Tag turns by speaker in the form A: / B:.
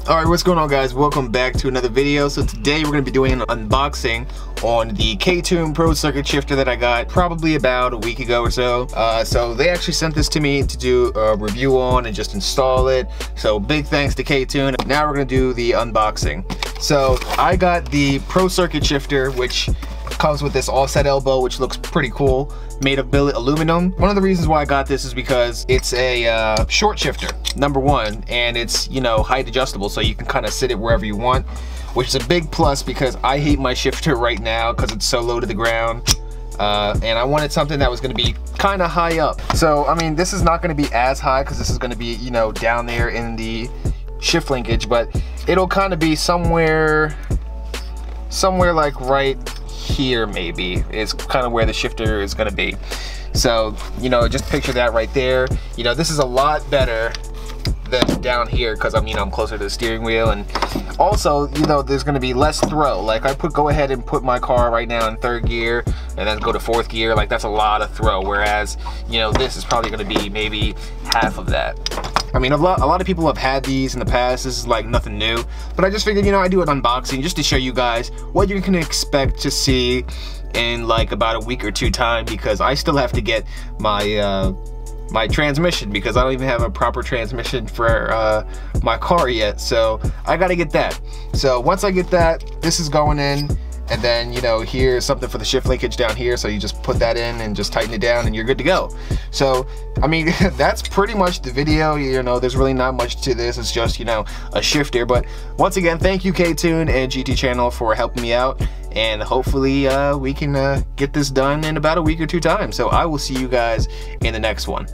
A: Alright, what's going on, guys? Welcome back to another video. So today we're going to be doing an unboxing on the Cant Pro Circuit Shifter that I got probably about a week ago or so. So they actually sent this to me to do a review on and just install it. So big thanks to Cant. Now we're going to do the unboxing. So I got the Pro Circuit Shifter, which comes with this offset elbow, which looks pretty cool, made of billet aluminum. One of the reasons why I got this is because it's a short shifter, number one, and it's, you know, height adjustable, so you can kind of sit it wherever you want, which is a big plus because I hate my shifter right now because it's so low to the ground. And I wanted something that was going to be kind of high up. So I mean, this is not going to be as high because this is going to be, you know, down there in the shift linkage, but it'll kind of be somewhere like right here, maybe is kind of where the shifter is going to be. So, you know, just picture that right there. You know, this is a lot better than down here because I'm closer to the steering wheel, and also, you know, there's going to be less throw. Like go ahead and put my car right now in third gear and then go to fourth gear. Like, that's a lot of throw, whereas, you know, this is probably going to be maybe half of that. I mean, a lot of people have had these in the past. This is like nothing new, but I just figured, you know, I do an unboxing just to show you guys what you can expect to see in like about a week or two time, because I still have to get my my transmission, because I don't even have a proper transmission for my car yet, so I gotta get that. So once I get that, this is going in, and then, you know, here's something for the shift linkage down here, so you just put that in and just tighten it down and you're good to go. So I mean, that's pretty much the video. You know, there's really not much to this. It's just, you know, a shifter. But once again, thank you Cant and GT Channel for helping me out, and hopefully we can get this done in about a week or two time. So I will see you guys in the next one.